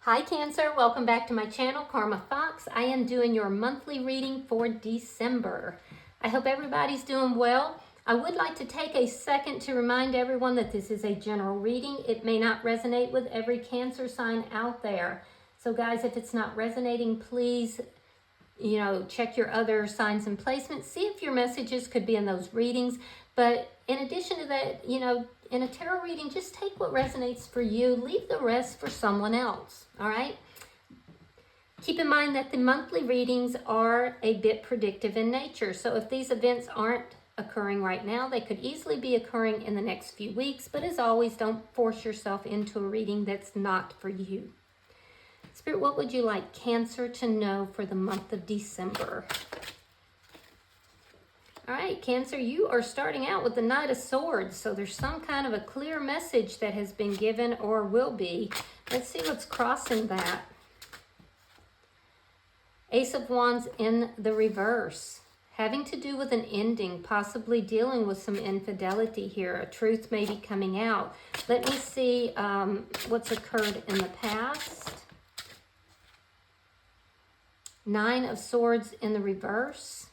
Hi Cancer, welcome back to my channel, Karma Fox. I am doing your monthly reading for December. I hope everybody's doing well. I would like to take a second to remind everyone that this is a general reading. It may not resonate with every Cancer sign out there. So guys, if it's not resonating, please, check your other signs and placements. See if your messages could be in those readings. But in addition to that, in a tarot reading, just take what resonates for you. Leave the rest for someone else, all right? Keep in mind that the monthly readings are a bit predictive in nature. So if these events aren't occurring right now, they could easily be occurring in the next few weeks. But as always, don't force yourself into a reading that's not for you. Spirit, what would you like Cancer to know for the month of December? All right, Cancer, you are starting out with the Knight of Swords. So there's some kind of a clear message that has been given or will be. Let's see what's crossing that. Ace of Wands in the reverse. Having to do with an ending, possibly dealing with some infidelity here. A truth may be coming out. Let me see what's occurred in the past. Nine of Swords in the reverse.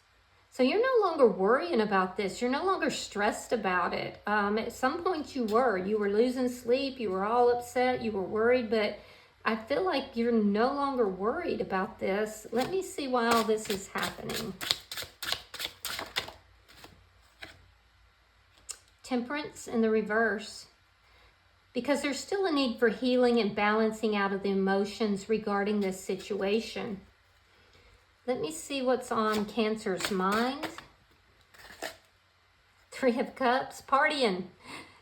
So you're no longer worrying about this. You're no longer stressed about it. At some point you were. You were losing sleep. You were all upset. You were worried. But I feel like you're no longer worried about this. Let me see why all this is happening. Temperance in the reverse. Because there's still a need for healing and balancing out of the emotions regarding this situation. Let me see what's on Cancer's mind. Three of Cups, partying.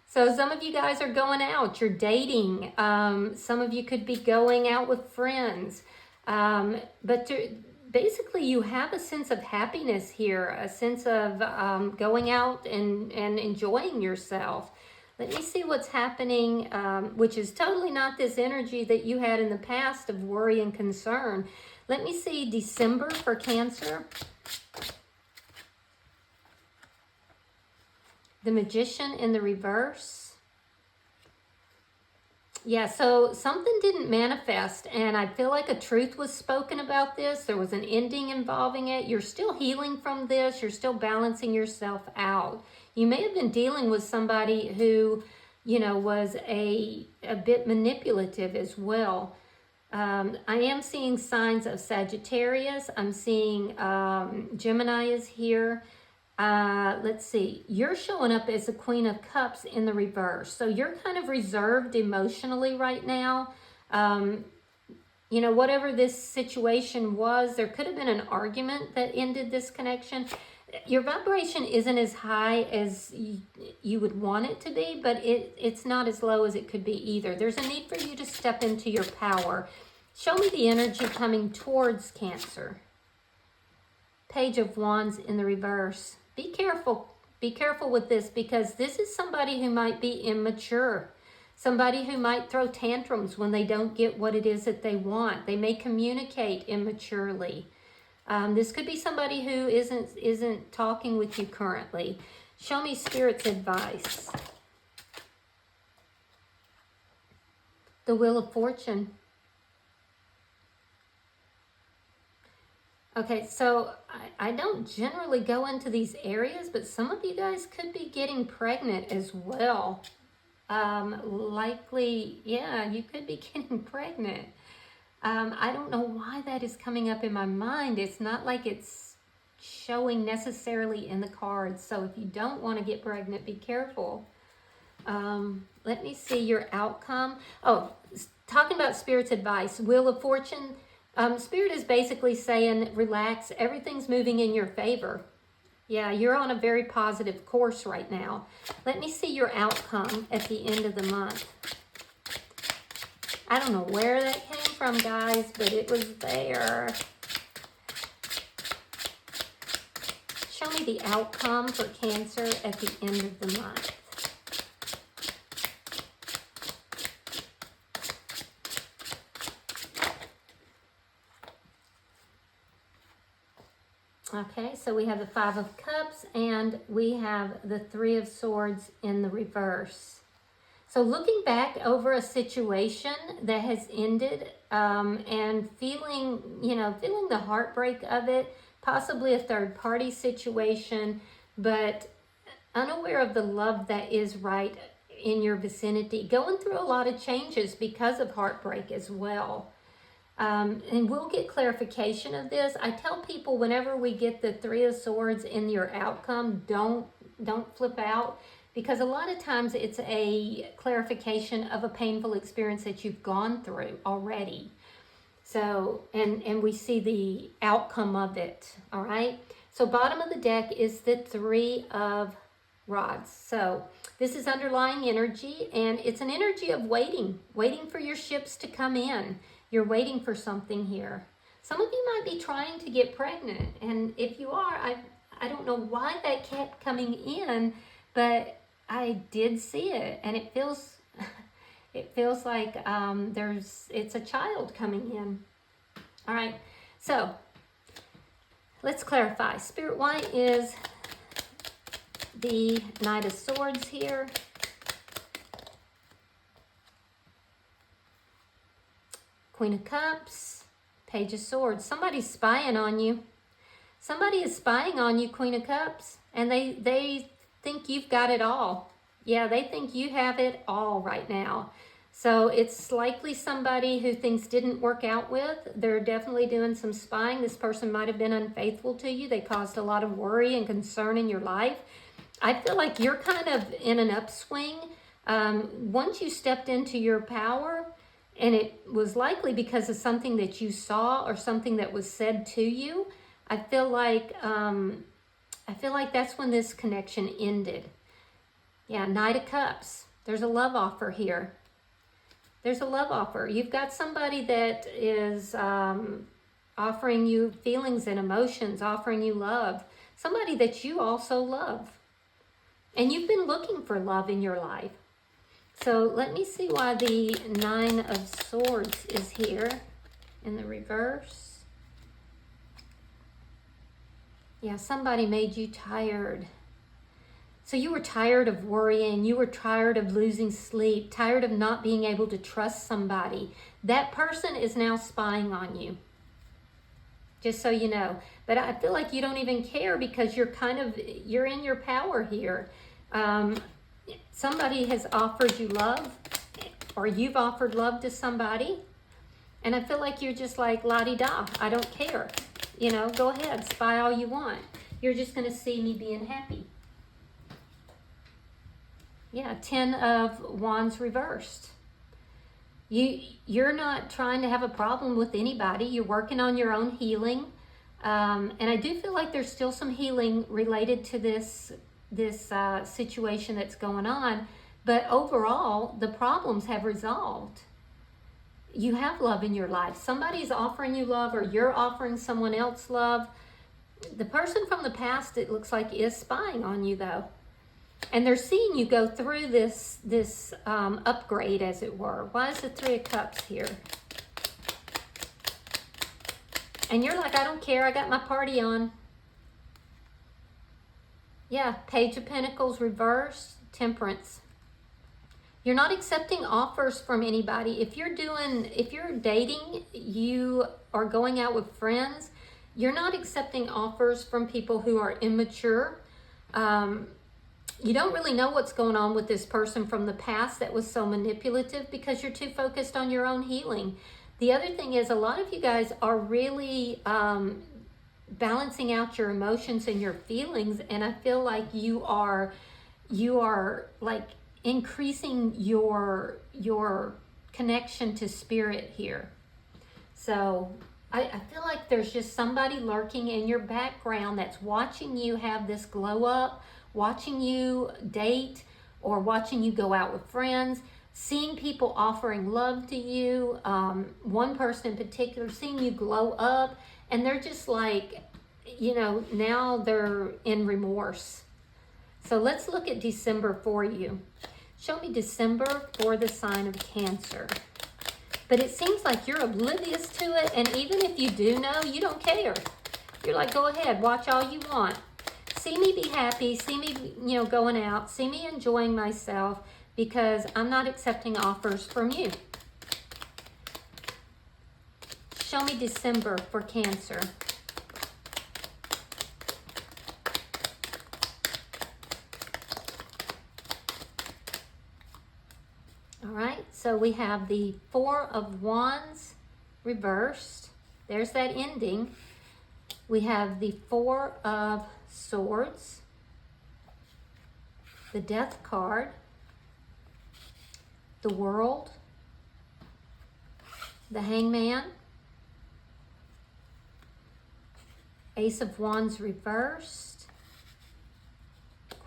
So some of you guys are going out, you're dating. Some of you could be going out with friends. Basically you have a sense of happiness here, a sense of going out and enjoying yourself. Let me see what's happening, which is totally not this energy that you had in the past of worry and concern. Let me see December for Cancer. The Magician in the reverse. Yeah, so something didn't manifest, and I feel like a truth was spoken about this. There was an ending involving it. You're still healing from this. You're still balancing yourself out. You may have been dealing with somebody who, was a bit manipulative as well. I am seeing signs of Sagittarius. I'm seeing Gemini is here. Let's see. You're showing up as a Queen of Cups in the reverse. So you're kind of reserved emotionally right now. Whatever this situation was, there could have been an argument that ended this connection. Your vibration isn't as high as you would want it to be, but it's not as low as it could be either. There's a need for you to step into your power. Show me the energy coming towards Cancer. Page of Wands in the reverse. Be careful. Be careful with this, because this is somebody who might be immature. Somebody who might throw tantrums when they don't get what it is that they want. They may communicate immaturely. This could be somebody who isn't talking with you currently. Show me Spirit's advice. The Wheel of Fortune. Okay, so I don't generally go into these areas, but some of you guys could be getting pregnant as well. Likely, yeah, you could be getting pregnant. I don't know why that is coming up in my mind. It's not like it's showing necessarily in the cards. So if you don't want to get pregnant, be careful. Let me see your outcome. Oh, talking about Spirit's advice, Wheel of Fortune. Spirit is basically saying, relax, everything's moving in your favor. Yeah, you're on a very positive course right now. Let me see your outcome at the end of the month. I don't know where that came from, guys, but it was there. Show me the outcome for Cancer at the end of the month. Okay, so we have the Five of Cups and we have the Three of Swords in the reverse. So looking back over a situation that has ended, and feeling, feeling the heartbreak of it, possibly a third party situation, but unaware of the love that is right in your vicinity, going through a lot of changes because of heartbreak as well. And we'll get clarification of this. I tell people whenever we get the Three of Swords in your outcome, don't flip out, because a lot of times it's a clarification of a painful experience that you've gone through already. So, and we see the outcome of it, all right? So bottom of the deck is the Three of Rods. So this is underlying energy, and it's an energy of waiting for your ships to come in. You're waiting for something here. Some of you might be trying to get pregnant, and if you are, I don't know why that kept coming in, but I did see it, and it feels like it's a child coming in. All right, so let's clarify. Spirit, why is the Knight of Swords here? Queen of Cups, Page of Swords. Somebody's spying on you. Somebody is spying on you, Queen of Cups, and they think you've got it all. Yeah, they think you have it all right now. So it's likely somebody who things didn't work out with. They're definitely doing some spying. This person might have been unfaithful to you. They caused a lot of worry and concern in your life. I feel like you're kind of in an upswing. Once you stepped into your power, and it was likely because of something that you saw or something that was said to you, I feel like that's when this connection ended. Yeah, Knight of Cups. There's a love offer here. There's a love offer. You've got somebody that is offering you feelings and emotions, offering you love. Somebody that you also love. And you've been looking for love in your life. So let me see why the Nine of Swords is here in the reverse. Yeah, somebody made you tired. So you were tired of worrying. You were tired of losing sleep, tired of not being able to trust somebody. That person is now spying on you. Just so you know. But I feel like you don't even care because you're in your power here. Somebody has offered you love, or you've offered love to somebody, and I feel like you're just like la-di-da, I don't care. Go ahead, spy all you want. You're just going to see me being happy. Yeah, 10 of Wands reversed. You're not trying to have a problem with anybody. You're working on your own healing, and I do feel like there's still some healing related to this situation that's going on, but overall the problems have resolved. You have love in your life. Somebody's offering you love, or you're offering someone else love. The person from the past, it looks like, is spying on you though, and they're seeing you go through this upgrade, as it were. Why is the Three of Cups here? And you're like, I don't care, I got my party on. Yeah, Page of Pentacles reverse, Temperance. You're not accepting offers from anybody. If you're dating, you are going out with friends, you're not accepting offers from people who are immature. You don't really know what's going on with this person from the past that was so manipulative because you're too focused on your own healing. The other thing is, a lot of you guys are really balancing out your emotions and your feelings, and I feel like you are like increasing your connection to spirit here. So I feel like there's just somebody lurking in your background that's watching you have this glow up, watching you date, or watching you go out with friends, seeing people offering love to you. One person in particular, seeing you glow up, and they're just like, now they're in remorse. So let's look at December for you. Show me December for the sign of Cancer. But it seems like you're oblivious to it, and even if you do know, you don't care. You're like, go ahead, watch all you want. See me be happy, see me, going out, see me enjoying myself, because I'm not accepting offers from you. Show me December for Cancer. All right, so we have the Four of Wands reversed. There's that ending. We have the Four of Swords, the Death card, the World, the Hangman, Ace of Wands reversed,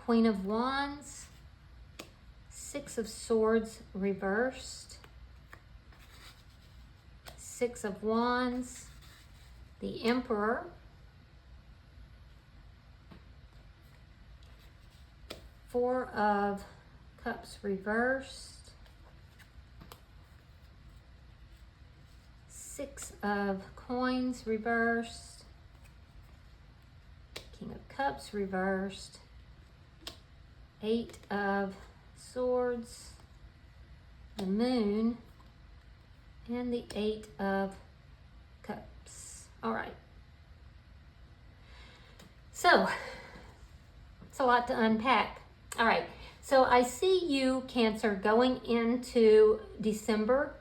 Queen of Wands, Six of Swords reversed, Six of Wands, the Emperor, Four of Cups reversed, Six of Coins reversed, King of Cups reversed, Eight of Swords, the Moon, and the Eight of Cups. All right. So, it's a lot to unpack. All right. So I see you, Cancer, going into December,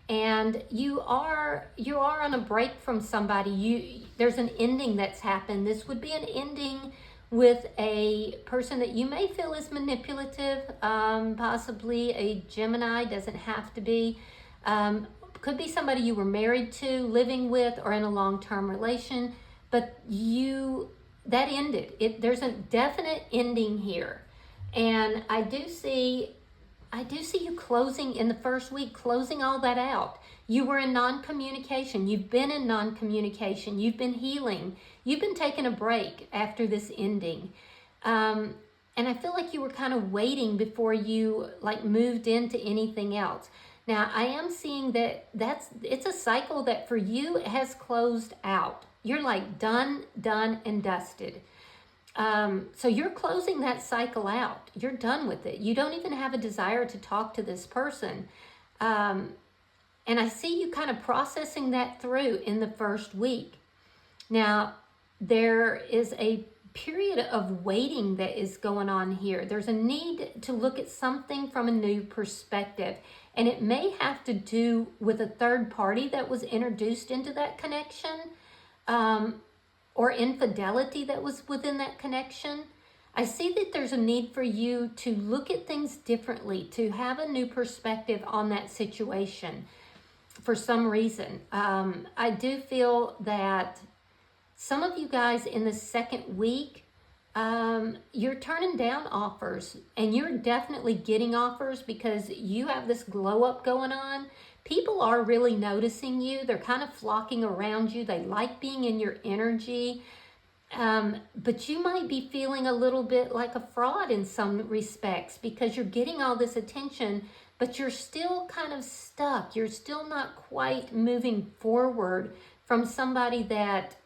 and you are on a break from somebody. There's an ending that's happened. This would be an ending with a person that you may feel is manipulative, possibly a Gemini, doesn't have to be. Could be somebody you were married to, living with, or in a long-term relation, but that ended. There's a definite ending here. And I do see you closing in the first week, closing all that out. You were in non-communication. You've been in non-communication. You've been healing. You've been taking a break after this ending. And I feel like you were kind of waiting before you moved into anything else. Now, I am seeing that it's a cycle that for you has closed out. You're like done, and dusted. So you're closing that cycle out. You're done with it. You don't even have a desire to talk to this person. And I see you kind of processing that through in the first week. Now, there is a period of waiting that is going on here. There's a need to look at something from a new perspective. And it may have to do with a third party that was introduced into that connection, or infidelity that was within that connection. I see that there's a need for you to look at things differently, to have a new perspective on that situation for some reason. I do feel that some of you guys in the second week, you're turning down offers, and you're definitely getting offers because you have this glow up going on. People are really noticing you. They're kind of flocking around you. They like being in your energy. But you might be feeling a little bit like a fraud in some respects because you're getting all this attention, but you're still kind of stuck. You're still not quite moving forward from somebody that,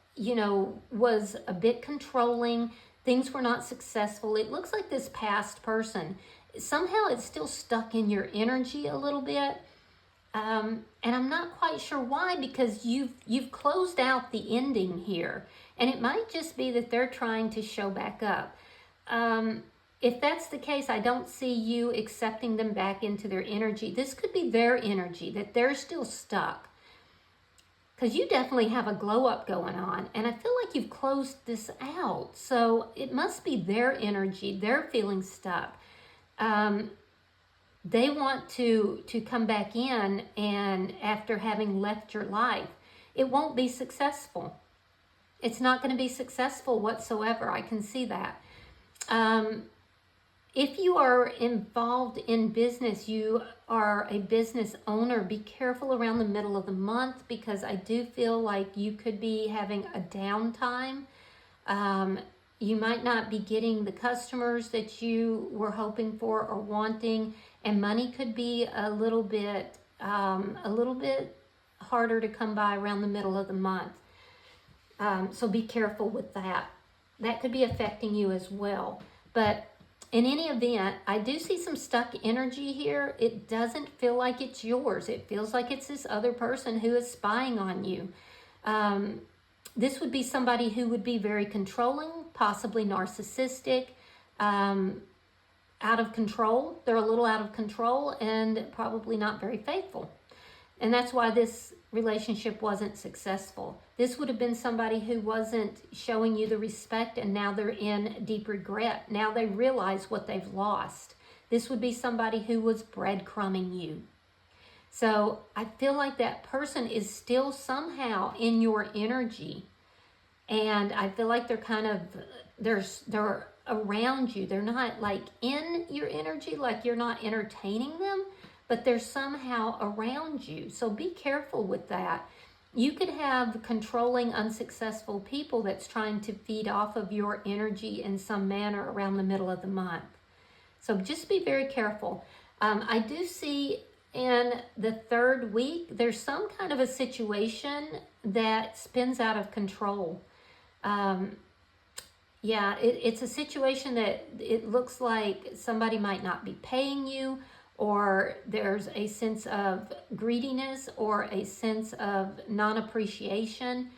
was a bit controlling. Things were not successful. It looks like this past person, somehow it's still stuck in your energy a little bit. And I'm not quite sure why, because you've closed out the ending here. And it might just be that they're trying to show back up. If that's the case, I don't see you accepting them back into their energy. This could be their energy, that they're still stuck. Because you definitely have a glow up going on. And I feel like you've closed this out. So it must be their energy. They're feeling stuck. They want to come back in, and after having left your life, it won't be successful. It's not going to be successful whatsoever. I can see that. If you are involved in business, you are a business owner, be careful around the middle of the month, because I do feel like you could be having a downtime. You might not be getting the customers that you were hoping for or wanting, and money could be a little bit harder to come by around the middle of the month. So be careful with that. That could be affecting you as well. But in any event, I do see some stuck energy here. It doesn't feel like it's yours. It feels like it's this other person who is spying on you. This would be somebody who would be very controlling, possibly narcissistic, out of control. They're a little out of control and probably not very faithful. And that's why this relationship wasn't successful. This would have been somebody who wasn't showing you the respect, and now they're in deep regret. Now they realize what they've lost. This would be somebody who was breadcrumbing you. So I feel like that person is still somehow in your energy. And I feel like they're kind of, they're around you. They're not like in your energy, like you're not entertaining them, but they're somehow around you. So be careful with that. You could have controlling, unsuccessful people that's trying to feed off of your energy in some manner around the middle of the month. So just be very careful. I do see in the third week, there's some kind of a situation that spins out of control. It's a situation that it looks like somebody might not be paying you, or there's a sense of greediness or a sense of non-appreciation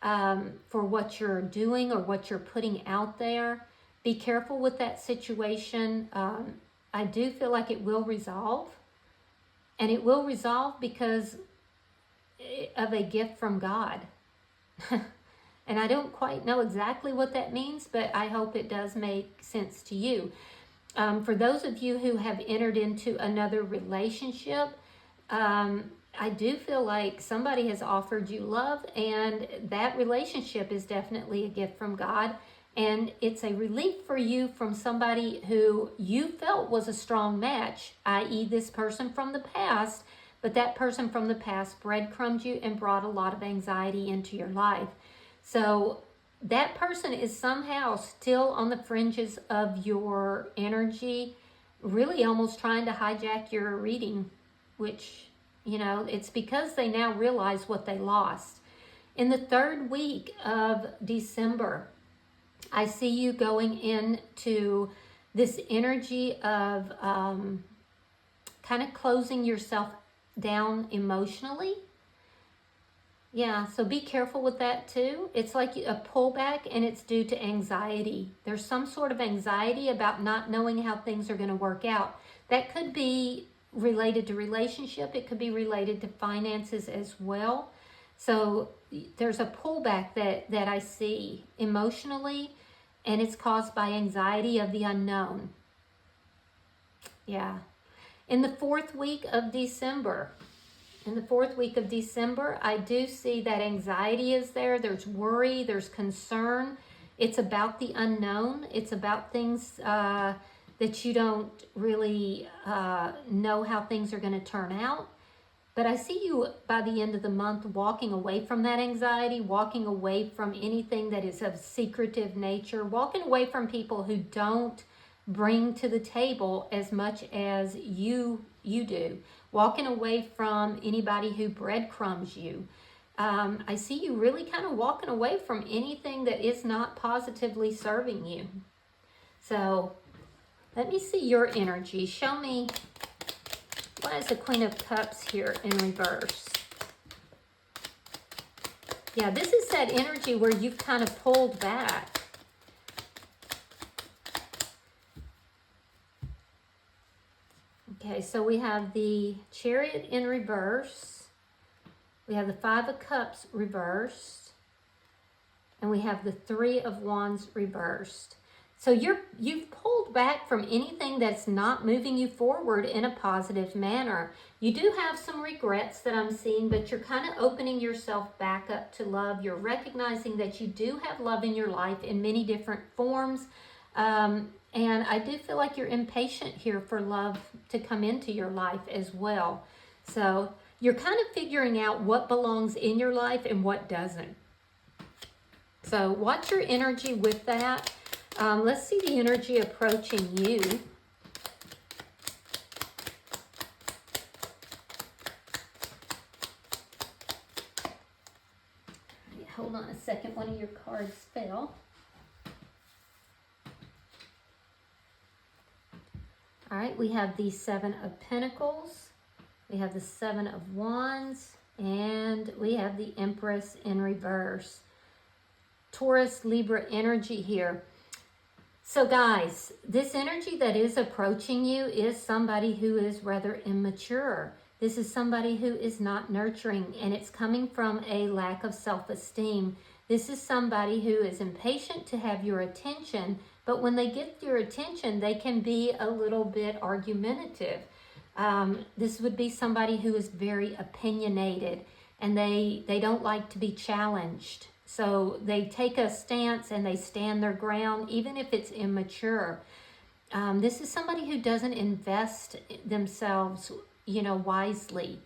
for what you're doing or what you're putting out there. Be careful with that situation. I do feel like it will resolve, and it will resolve because of a gift from God. And I don't quite know exactly what that means, but I hope it does make sense to you. For those of you who have entered into another relationship, I do feel like somebody has offered you love, and that relationship is definitely a gift from God. And it's a relief for you from somebody who you felt was a strong match, i.e. this person from the past, but that person from the past breadcrumbed you and brought a lot of anxiety into your life. So that person is somehow still on the fringes of your energy, really almost trying to hijack your reading, which, it's because they now realize what they lost. In the third week of December, I see you going into this energy of kind of closing yourself down emotionally. Yeah, so be careful with that too. It's like a pullback, and it's due to anxiety. There's some sort of anxiety about not knowing how things are going to work out. That could be related to relationship. It could be related to finances as well. So there's a pullback that I see emotionally, and it's caused by anxiety of the unknown. Yeah. In the fourth week of December, I do see that anxiety is there. There's worry, there's concern. It's about the unknown. It's about things that you don't really know how things are going to turn out. But I see you by the end of the month walking away from that anxiety, walking away from anything that is of secretive nature, walking away from people who don't bring to the table as much as you do, walking away from anybody who breadcrumbs you. I see you really kind of walking away from anything that is not positively serving you. So let me see your energy. Show me, why is the Queen of Cups here in reverse? Yeah, this is that energy where you've kind of pulled back. Okay, so we have the Chariot in reverse. We have the Five of Cups reversed. And we have the Three of Wands reversed. So you've pulled back from anything that's not moving you forward in a positive manner. You do have some regrets that I'm seeing, but you're kind of opening yourself back up to love. You're recognizing that you do have love in your life in many different forms. And I do feel like you're impatient here for love to come into your life as well. So you're kind of figuring out what belongs in your life and what doesn't. So watch your energy with that. Let's see the energy approaching you. Hold on a second, one of your cards fell. right, we have the Seven of Pentacles, we have the Seven of Wands, and we have the Empress in reverse. Taurus, Libra energy here. So guys, this energy that is approaching you is somebody who is rather immature. This is somebody who is not nurturing, and it's coming from a lack of self-esteem. This is somebody who is impatient to have your attention, but when they get your attention, they can be a little bit argumentative. This would be somebody who is very opinionated, and they don't like to be challenged. So they take a stance and they stand their ground, even if it's immature. This is somebody who doesn't invest themselves, wisely.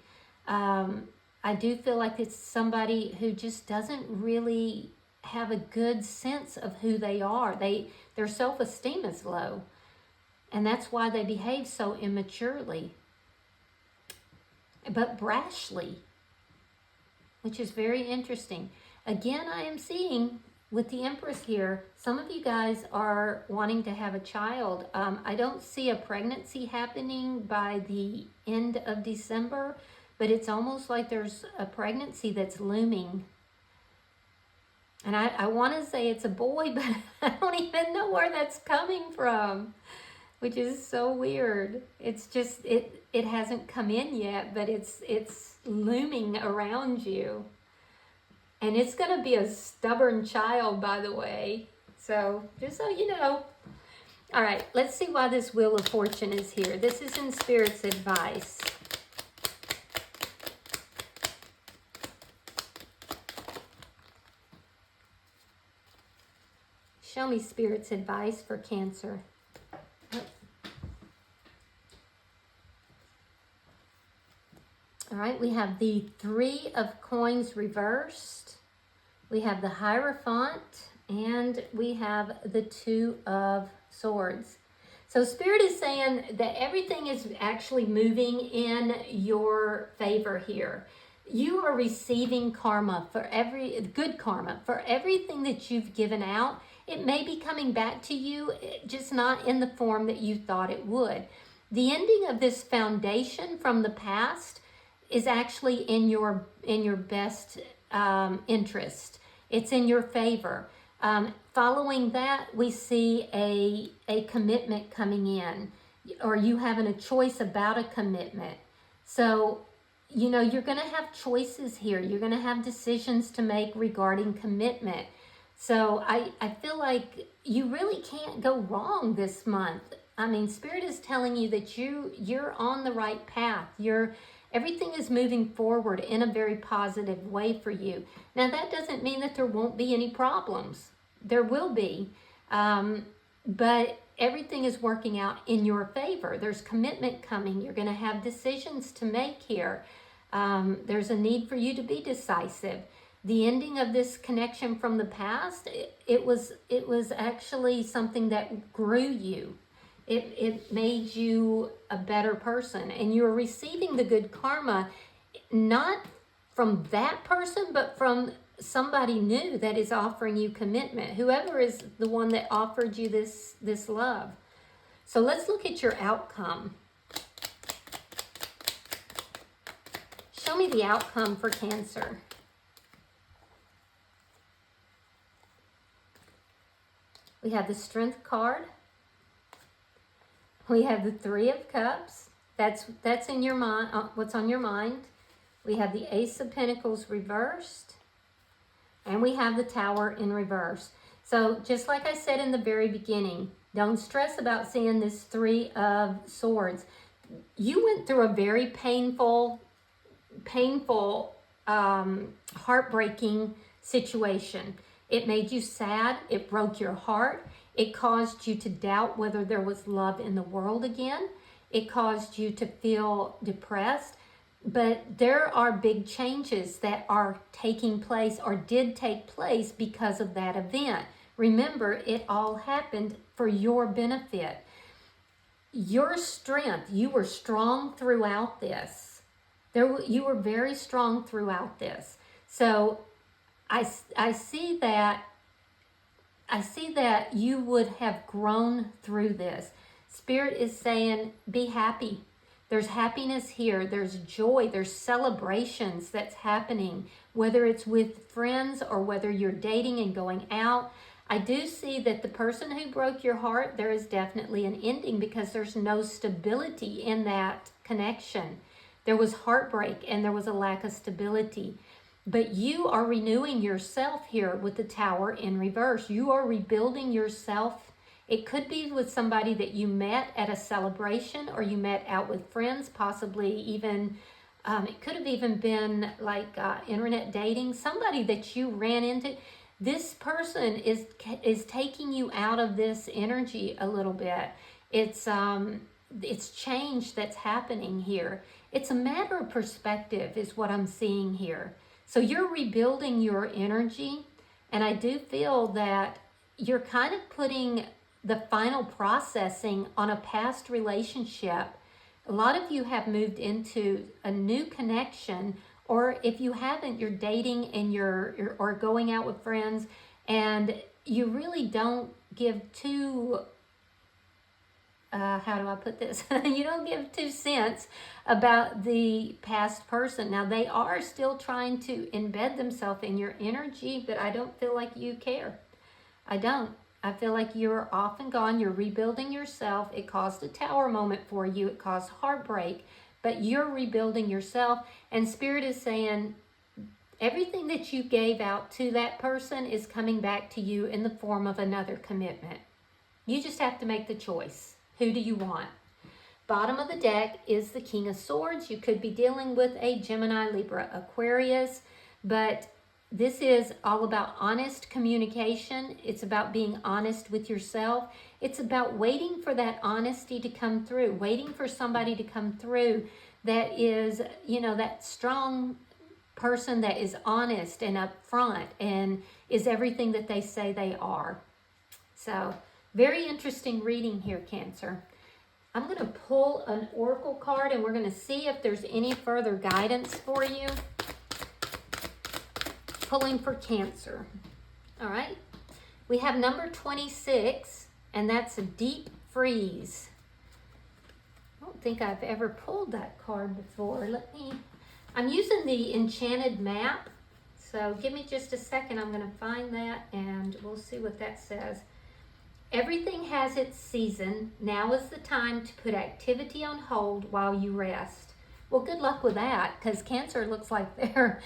I do feel like it's somebody who just doesn't really have a good sense of who they are. Their self-esteem is low, and that's why they behave so immaturely, but brashly, which is very interesting. Again, I am seeing with the Empress here, some of you guys are wanting to have a child. I don't see a pregnancy happening by the end of December, but it's almost like there's a pregnancy that's looming. And I want to say it's a boy, but I don't even know where that's coming from, which is so weird. It's just, it hasn't come in yet, but it's looming around you. And it's going to be a stubborn child, by the way. So, just so you know. All right, let's see why this Wheel of Fortune is here. This is in Spirit's advice. Show me Spirit's advice for Cancer. All right, we have the Three of Coins reversed. We have the Hierophant, and we have the Two of Swords. So Spirit is saying that everything is actually moving in your favor here. You are receiving karma good karma for everything that you've given out. It may be coming back to you, just not in the form that you thought it would. The ending of this foundation from the past is actually in your best interest. It's in your favor. Following that, we see a commitment coming in, or you having a choice about a commitment. So, you're going to have choices here. You're going to have decisions to make regarding commitment. So I feel like you really can't go wrong this month. I mean, Spirit is telling you that you're on the right path. Everything is moving forward in a very positive way for you. Now, that doesn't mean that there won't be any problems. There will be, but everything is working out in your favor. There's commitment coming. You're going to have decisions to make here. There's a need for you to be decisive. The ending of this connection from the past, it was actually something that grew you. It made you a better person, and you're receiving the good karma, not from that person, but from somebody new that is offering you commitment. Whoever is the one that offered you this love. So let's look at your outcome. Show me the outcome for Cancer. We have the Strength card. We have the Three of Cups. That's in your mind, what's on your mind. We have the Ace of Pentacles reversed. And we have the Tower in reverse. So just like I said in the very beginning, don't stress about seeing this Three of Swords. You went through a very painful, heartbreaking situation. It made you sad. It broke your heart. It caused you to doubt whether there was love in the world again. It caused you to feel depressed. But there are big changes that are taking place or did take place because of that event. Remember, it all happened for your benefit. Your strength, you were strong throughout this. You were very strong throughout this. So I see that you would have grown through this. Spirit is saying, be happy. There's happiness here. There's joy. There's celebrations that's happening, whether it's with friends or whether you're dating and going out. I do see that the person who broke your heart, there is definitely an ending because there's no stability in that connection. There was heartbreak and there was a lack of stability. But you are renewing yourself here with the Tower in reverse. You are rebuilding yourself. It could be with somebody that you met at a celebration or you met out with friends, possibly even, it could have even been like internet dating, somebody that you ran into. This person is taking you out of this energy a little bit. It's change that's happening here. It's a matter of perspective is what I'm seeing here. So you're rebuilding your energy, and I do feel that you're kind of putting the final processing on a past relationship. A lot of you have moved into a new connection, or if you haven't, you're dating and you're or going out with friends, and you really don't give two how do I put this? You don't give 2 cents about the past person. Now, they are still trying to embed themselves in your energy, but I don't feel like you care. I don't. I feel like you're off and gone. You're rebuilding yourself. It caused a Tower moment for you. It caused heartbreak, but you're rebuilding yourself. And Spirit is saying everything that you gave out to that person is coming back to you in the form of another commitment. You just have to make the choice. Who do you want? Bottom of the deck is the King of Swords. You could be dealing with a Gemini, Libra, Aquarius, but this is all about honest communication. It's about being honest with yourself. It's about waiting for that honesty to come through, waiting for somebody to come through that is, that strong person that is honest and upfront and is everything that they say they are. So, very interesting reading here, Cancer. I'm going to pull an oracle card and we're going to see if there's any further guidance for you. Pulling for Cancer. All right. We have number 26, and that's a deep freeze. I don't think I've ever pulled that card before. I'm using the enchanted map. So give me just a second. I'm going to find that and we'll see what that says. Everything has its season. Now is the time to put activity on hold while you rest. Well, good luck with that, because Cancer looks like they're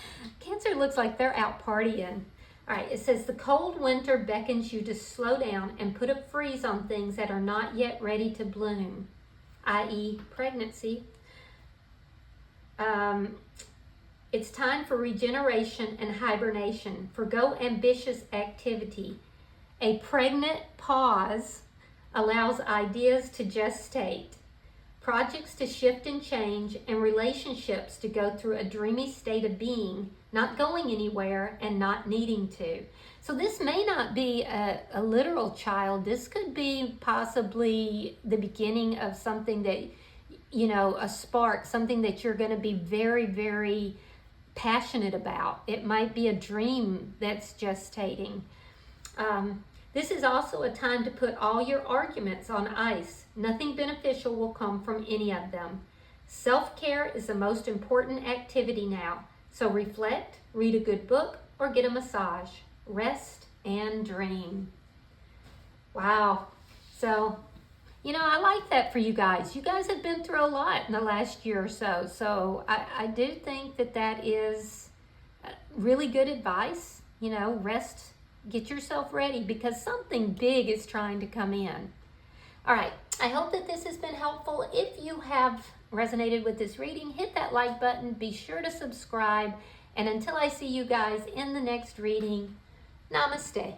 out partying. All right, it says the cold winter beckons you to slow down and put a freeze on things that are not yet ready to bloom, i.e. pregnancy. It's time for regeneration and hibernation. Forgo ambitious activity. A pregnant pause allows ideas to gestate, projects to shift and change, and relationships to go through a dreamy state of being, not going anywhere and not needing to. So this may not be a literal child. This could be possibly the beginning of something that, a spark, something that you're going to be very, very passionate about. It might be a dream that's gestating. This is also a time to put all your arguments on ice. Nothing beneficial will come from any of them. Self-care is the most important activity now. So reflect, read a good book, or get a massage. Rest and dream. Wow. So, I like that for you guys. You guys have been through a lot in the last year or so. So I do think that is really good advice. Rest. Get yourself ready because something big is trying to come in. All right, I hope that this has been helpful. If you have resonated with this reading, hit that like button. Be sure to subscribe. And until I see you guys in the next reading, namaste.